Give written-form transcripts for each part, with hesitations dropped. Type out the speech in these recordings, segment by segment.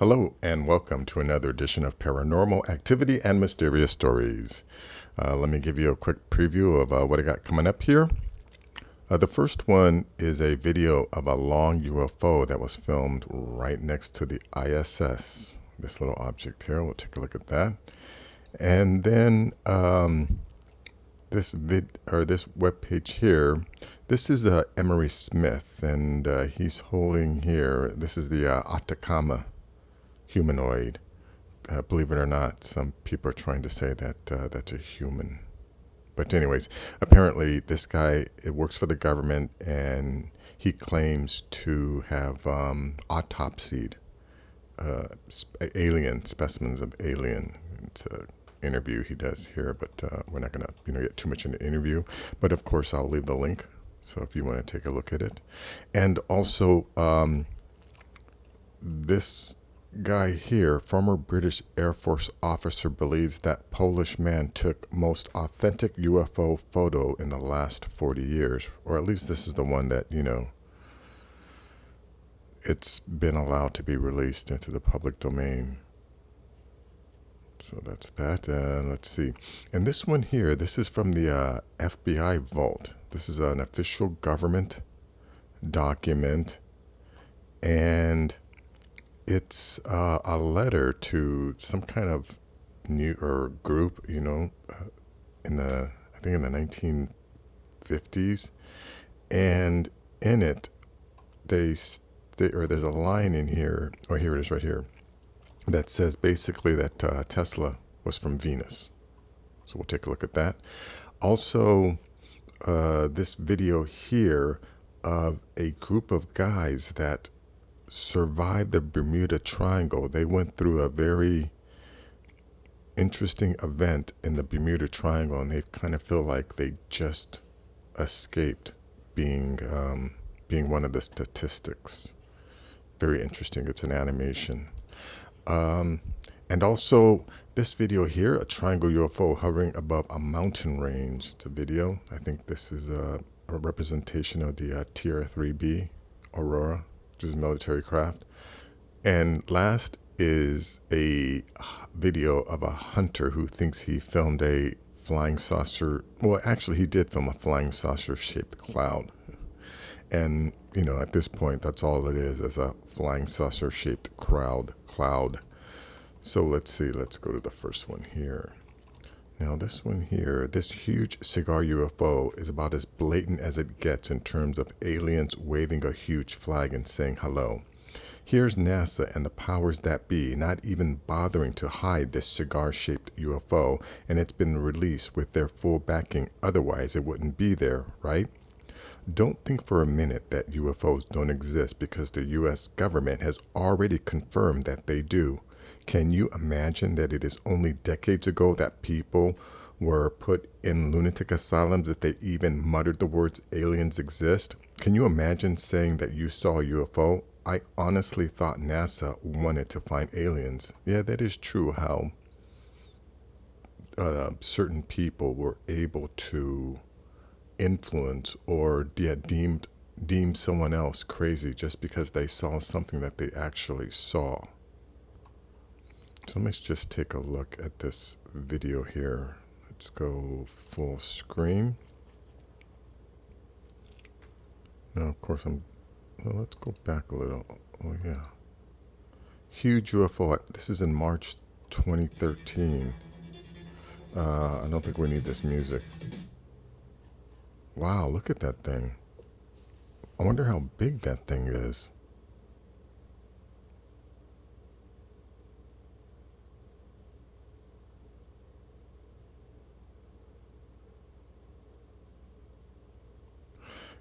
Hello and welcome to another edition of Paranormal Activity and Mysterious Stories. Let me give you a quick preview of what I got coming up here. The first one is a video of a long UFO that was filmed right next to the ISS. This little object here, we'll take a look at that. And then this webpage here, this is Emery Smith, and he's holding here, this is the Atacama humanoid. Believe it or not, some people are trying to say that that's a human. But anyways, apparently this guy, it works for the government, and he claims to have autopsied alien specimens of alien. It's an interview he does here, but we're not going to get too much into the interview. But of course, I'll leave the link, so if you want to take a look at it. And also, this guy here, former British Air Force officer, believes that Polish man took most authentic UFO photo in the last 40 years, or at least this is the one that, it's been allowed to be released into the public domain. So that's that. Let's see. And this one here, this is from the FBI vault. This is an official government document, and it's a letter to some kind of group, in the 1950s, and in it there's a line in here, or here it is right here, that says basically that Tesla was from Venus. So we'll take a look at that. Also, this video here of a group of guys that survived the Bermuda Triangle. They went through a very interesting event in the Bermuda Triangle, and they kind of feel like they just escaped being one of the statistics. Very interesting. It's an animation. And also this video here, a triangle UFO hovering above a mountain range. It's a video. I think this is a representation of the TR-3B Aurora, which is a military craft. And last is a video of a hunter who thinks he filmed a flying saucer. Well, actually, he did film a flying saucer-shaped cloud. And, at this point, that's all it is a flying saucer-shaped cloud. So let's see. Let's go to the first one here. Now, this one here, this huge cigar UFO is about as blatant as it gets in terms of aliens waving a huge flag and saying hello. Here's NASA and the powers that be not even bothering to hide this cigar-shaped UFO, and it's been released with their full backing. Otherwise, it wouldn't be there, right? Don't think for a minute that UFOs don't exist, because the U.S. government has already confirmed that they do. Can you imagine that it is only decades ago that people were put in lunatic asylums if they even muttered the words aliens exist? Can you imagine saying that you saw a UFO? I honestly thought NASA wanted to find aliens. Yeah, that is true, how certain people were able to influence or deem someone else crazy just because they saw something that they actually saw. So let's just take a look at this video here. Let's go full screen. Now, of course, let's go back a little. Oh, yeah. Huge UFO. This is in March 2013. I don't think we need this music. Wow, look at that thing. I wonder how big that thing is.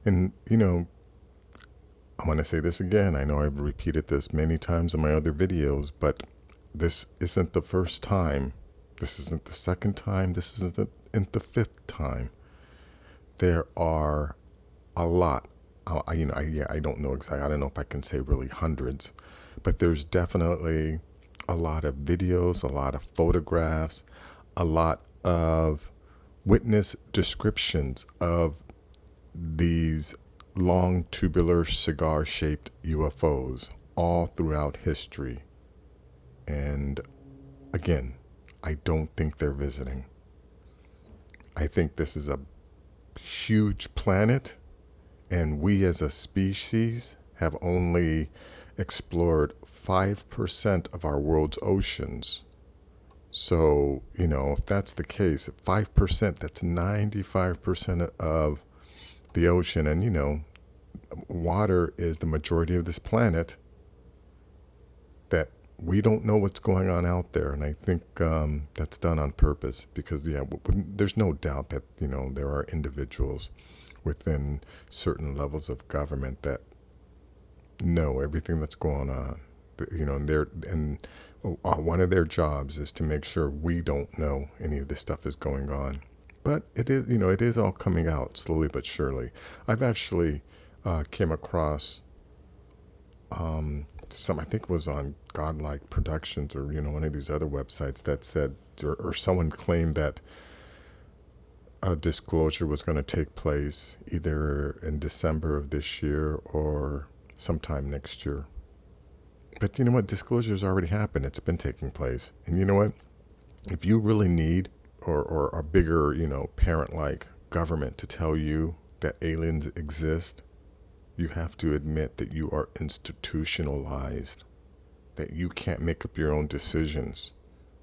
And, I want to say this again. I know I've repeated this many times in my other videos, but this isn't the first time. This isn't the second time. This isn't the fifth time. There are a lot. I don't know exactly. I don't know if I can say really hundreds, but there's definitely a lot of videos, a lot of photographs, a lot of witness descriptions of these long tubular cigar-shaped UFOs all throughout history. And again, I don't think they're visiting. I think this is a huge planet, and we as a species have only explored 5% of our world's oceans. So, if that's the case, 5%, that's 95% of the ocean. And, water is the majority of this planet, that we don't know what's going on out there. And I think that's done on purpose because, there's no doubt that, there are individuals within certain levels of government that know everything that's going on. One of their jobs is to make sure we don't know any of this stuff is going on. But it is all coming out slowly but surely. I've actually came across I think it was on Godlike Productions or, one of these other websites that said, or someone claimed that a disclosure was going to take place either in December of this year or sometime next year. But you know what? Disclosure's already happened. It's been taking place. And you know what? If you really need or a bigger, parent-like government to tell you that aliens exist, you have to admit that you are institutionalized, that you can't make up your own decisions.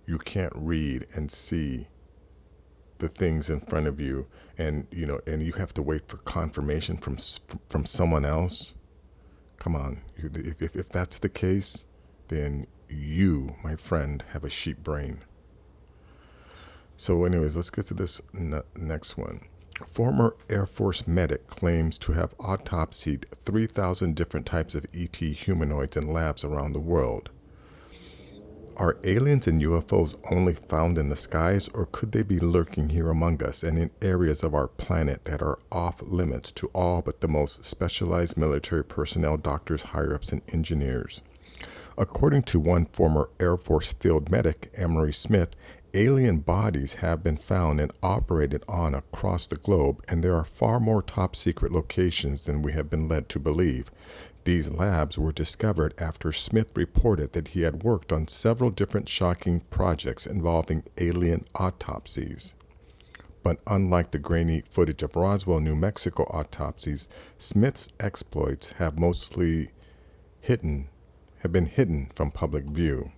You can't read and see the things in front of you, and you have to wait for confirmation from someone else. Come on, if that's the case, then you, my friend, have a sheep brain. So anyways, let's get to this next one. Former Air Force medic claims to have autopsied 3,000 different types of ET humanoids in labs around the world. Are aliens and UFOs only found in the skies, or could they be lurking here among us and in areas of our planet that are off limits to all but the most specialized military personnel, doctors, higher-ups, and engineers? According to one former Air Force field medic, Emery Smith, alien bodies have been found and operated on across the globe, and there are far more top-secret locations than we have been led to believe. These labs were discovered after Smith reported that he had worked on several different shocking projects involving alien autopsies. But unlike the grainy footage of Roswell, New Mexico autopsies, Smith's exploits have mostly been hidden from public view.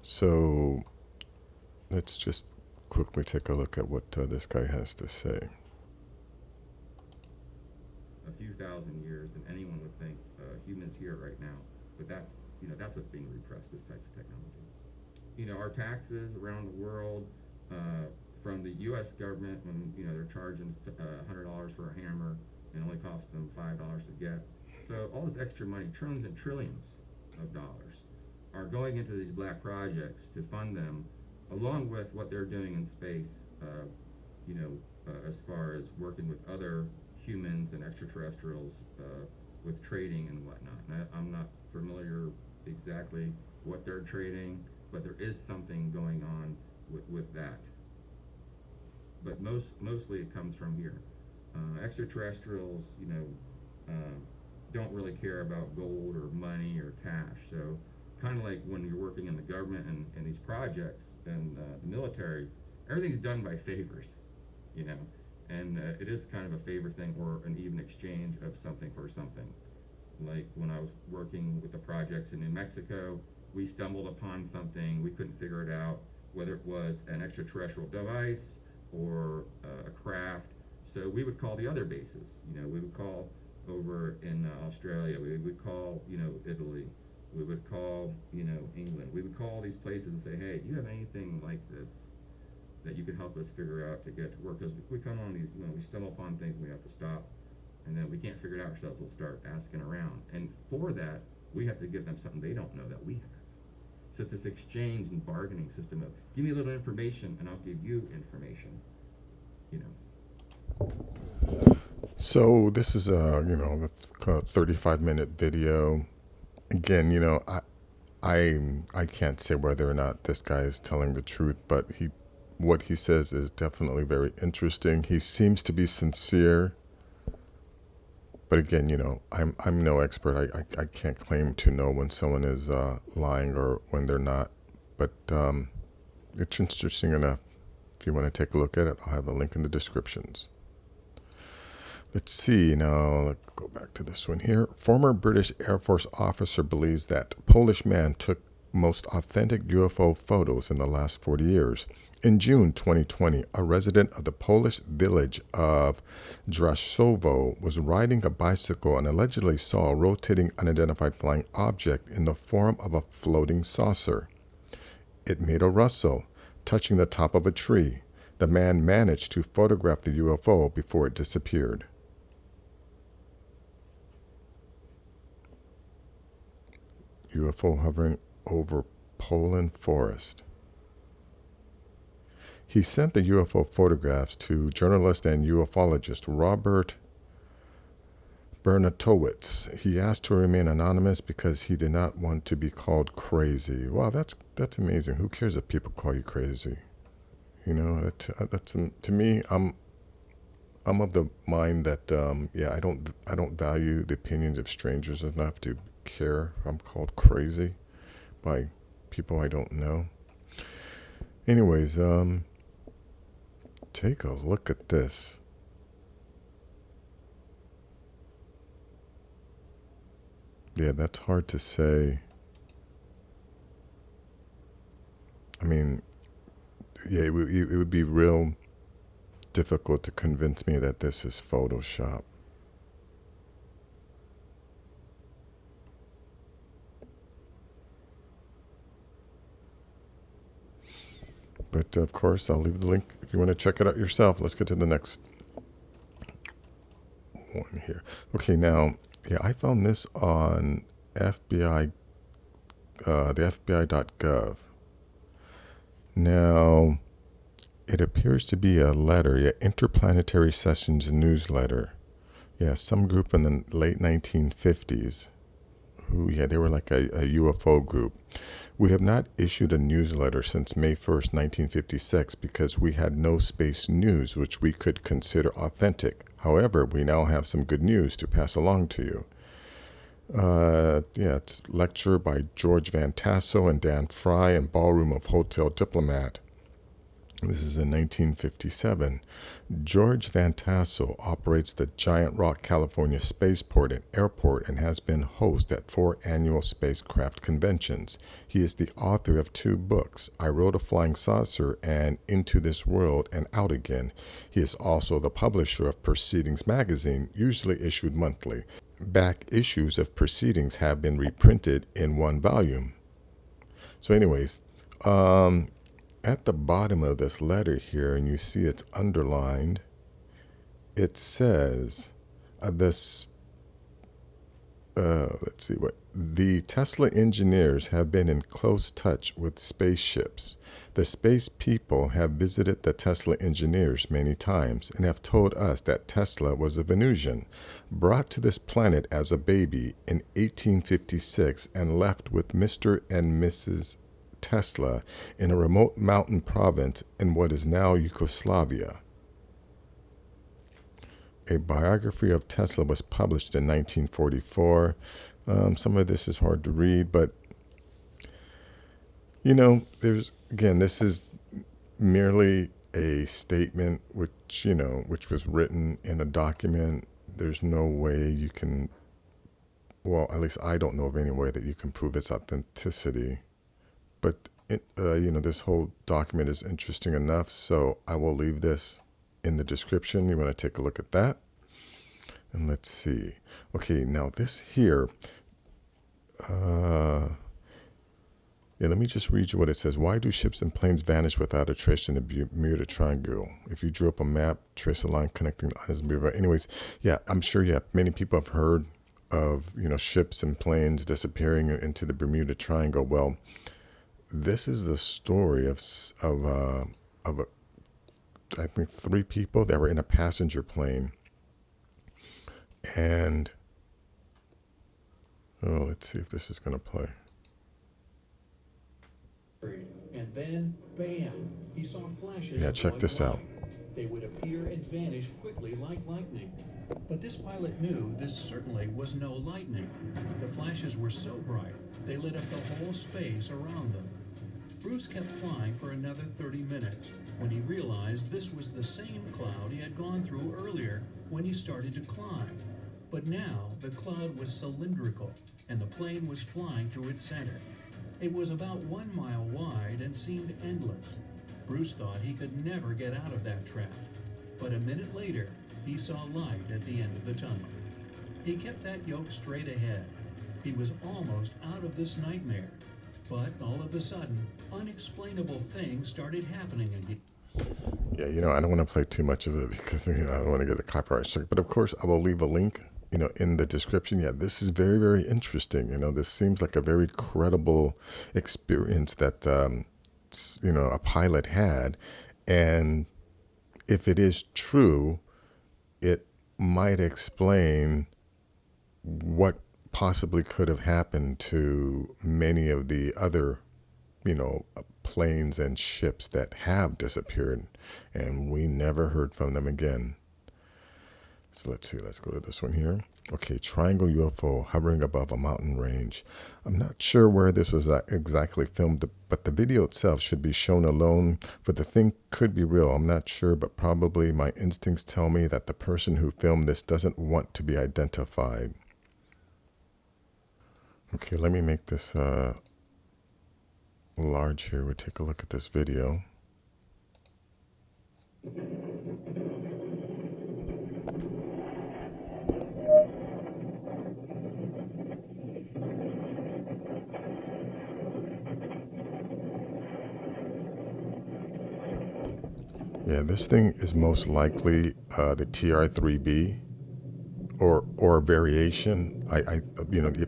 So let's just quickly take a look at what this guy has to say. A few thousand years than anyone would think humans here right now, but that's what's being repressed, this type of technology. Our taxes around the world, from the U.S. government, when they're charging $100 for a hammer and it only costs them $5 to get. So all this extra money, trillions and trillions of dollars, are going into these black projects to fund them, along with what they're doing in space, as far as working with other humans and extraterrestrials, with trading and whatnot. And I'm not familiar exactly what they're trading, but there is something going on with that. But mostly it comes from here. Extraterrestrials, don't really care about gold or money or cash. So kind of like when you're working in the government and these projects and the military, everything's done by favors, and it is kind of a favor thing, or an even exchange of something for something. Like when I was working with the projects in New Mexico, we stumbled upon something, we couldn't figure it out, whether it was an extraterrestrial device or a craft. So we would call the other bases. We would call over in Australia, we would call, Italy, we would call, England. We would call these places and say, hey, do you have anything like this that you could help us figure out to get to work? Because we come on these, we stumble upon things and we have to stop, and then we can't figure it out ourselves. We'll start asking around, and for that, we have to give them something they don't know that we have. So it's this exchange and bargaining system of, give me a little information and I'll give you information, So this is a 35-minute video. Again, I can't say whether or not this guy is telling the truth, but what he says is definitely very interesting. He seems to be sincere, But again, I'm no expert. I can't claim to know when someone is lying or when they're not. But it's interesting enough. If you want to take a look at it, I'll have a link in the descriptions. Let's see. Now, let's go back to this one here. Former British Air Force officer believes that Polish man took most authentic UFO photos in the last 40 years. In June 2020, a resident of the Polish village of Draszowo was riding a bicycle and allegedly saw a rotating unidentified flying object in the form of a floating saucer. It made a rustle, touching the top of a tree. The man managed to photograph the UFO before it disappeared. UFO hovering over Poland forest. He sent the UFO photographs to journalist and ufologist Robert Bernatowicz. He asked to remain anonymous because he did not want to be called crazy. Wow, that's amazing. Who cares if people call you crazy? That's to me. I'm of the mind that I don't value the opinions of strangers enough to care if I'm called crazy by people I don't know. Anyways, take a look at this. Yeah, that's hard to say. I mean, yeah, it would be real difficult to convince me that this is Photoshop. But of course, I'll leave the link if you want to check it out yourself. Let's get to the next one here. Okay, now, yeah, I found this on FBI, the FBI.gov. Now, it appears to be a letter, Interplanetary Sessions newsletter. Yeah, some group in the late 1950s. They were like a UFO group. We have not issued a newsletter since May 1st, 1956, because we had no space news which we could consider authentic. However, we now have some good news to pass along to you. It's lecture by George Van Tassel and Dan Fry in Ballroom of Hotel Diplomat. This is in 1957. George Van Tassel operates the Giant Rock, California spaceport and airport and has been host at 4 annual spacecraft conventions. He is the author of 2 books, I Wrote a Flying Saucer and Into This World and Out Again. He is also the publisher of Proceedings magazine, usually issued monthly. Back issues of Proceedings have been reprinted in 1 volume. So anyways, at the bottom of this letter here, and you see it's underlined, it says the Tesla engineers have been in close touch with spaceships. The space people have visited the Tesla engineers many times and have told us that Tesla was a Venusian, brought to this planet as a baby in 1856 and left with Mr. and Mrs. Tesla in a remote mountain province in what is now Yugoslavia. A biography of Tesla was published in 1944. Some of this is hard to read, but this is merely a statement which was written in a document. There's no way you can, at least I don't know of any way that you can prove its authenticity. But, this whole document is interesting enough, so I will leave this in the description. You want to take a look at that. And let's see. Okay, now this here, let me just read you what it says. Why do ships and planes vanish without a trace in the Bermuda Triangle? If you drew up a map, trace a line connecting the islands of Bermuda. Anyways, I'm sure, many people have heard of, ships and planes disappearing into the Bermuda Triangle. Well, this is the story of I think 3 people that were in a passenger plane, and let's see if this is going to play. And then, bam! He saw flashes. Yeah, check this out. They would appear and vanish quickly like lightning. But But this pilot knew this certainly was no lightning. The flashes were so bright, they lit up the whole space around them. Bruce kept flying for another 30 minutes when he realized this was the same cloud he had gone through earlier when he started to climb. But now the cloud was cylindrical and the plane was flying through its center. It was about 1 mile wide and seemed endless. Bruce thought he could never get out of that trap. But a minute later, he saw light at the end of the tunnel. He kept that yoke straight ahead. He was almost out of this nightmare. But all of a sudden, unexplainable things started happening again. Yeah, I don't want to play too much of it because, I don't want to get a copyright strike. But of course, I will leave a link, in the description. Yeah, this is very, very interesting. This seems like a very credible experience that, a pilot had. And if it is true, it might explain what possibly could have happened to many of the other, planes and ships that have disappeared, and we never heard from them again. So let's see, let's go to this one here. Okay, triangle UFO hovering above a mountain range. I'm not sure where this was exactly filmed, but the video itself should be shown alone, for the thing could be real. I'm not sure, but probably my instincts tell me that the person who filmed this doesn't want to be identified. Okay, let me make this large here. We'll take a look at this video. Yeah, this thing is most likely the TR-3B or variation.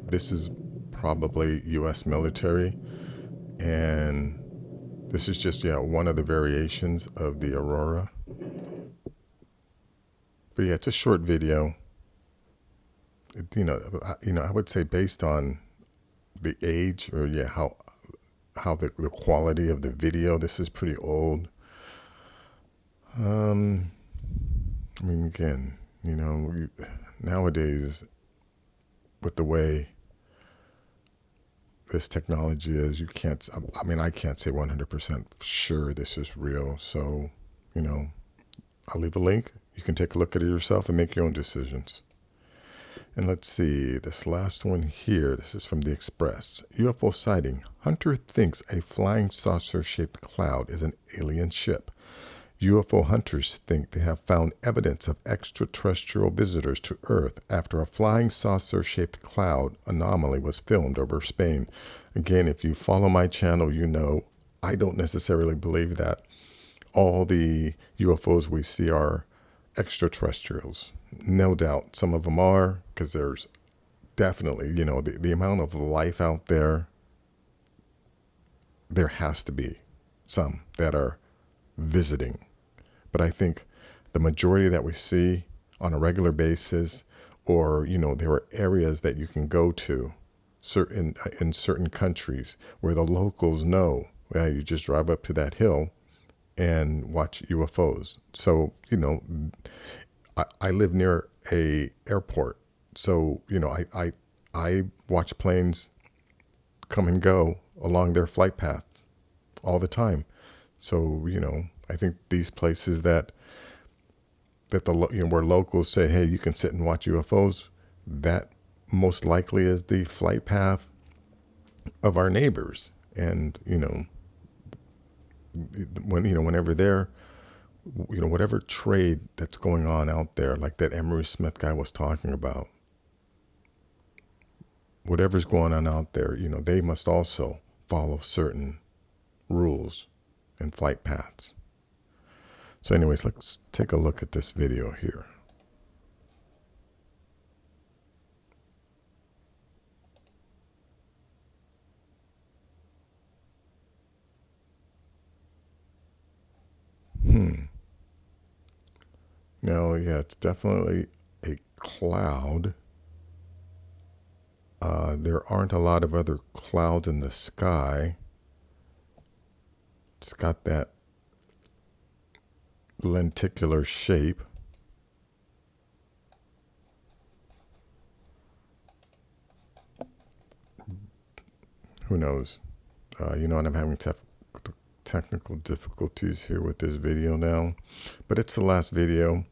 This is probably U.S. military, and this is just one of the variations of the Aurora. But yeah, it's a short video. I would say based on the age or how the quality of the video, this is pretty old. Again, nowadays, with the way this technology is, I can't say 100% sure this is real. So, I'll leave a link. You can take a look at it yourself and make your own decisions. And let's see, this last one here, this is from The Express. UFO sighting. Hunter thinks a flying saucer-shaped cloud is an alien ship. UFO hunters think they have found evidence of extraterrestrial visitors to Earth after a flying saucer-shaped cloud anomaly was filmed over Spain. Again, if you follow my channel, I don't necessarily believe that all the UFOs we see are extraterrestrials. No doubt some of them are, because there's definitely, the amount of life out there, there has to be some that are visiting. But I think the majority that we see on a regular basis, or there are areas that you can go to in certain countries where the locals know, you just drive up to that hill and watch UFOs. So I live near a airport, so I watch planes come and go along their flight paths all the time. So, I think these places that where locals say, hey, you can sit and watch UFOs, that most likely is the flight path of our neighbors. And, whenever they're, whatever trade that's going on out there, like that Emery Smith guy was talking about, whatever's going on out there, they must also follow certain rules and flight paths. So anyways, let's take a look at this video here. No, yeah, it's definitely a cloud. There aren't a lot of other clouds in the sky. It's got that lenticular shape. Who knows? You know, and I'm having technical difficulties here with this video now, but it's the last video.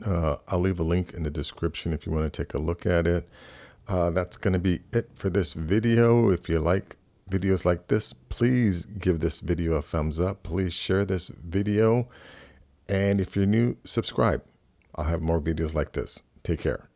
I'll leave a link in the description if you want to take a look at it. That's going to be it for this video. If you like videos like this, please give this video a thumbs up. Please share this video. And if you're new, subscribe. I'll have more videos like this. Take care.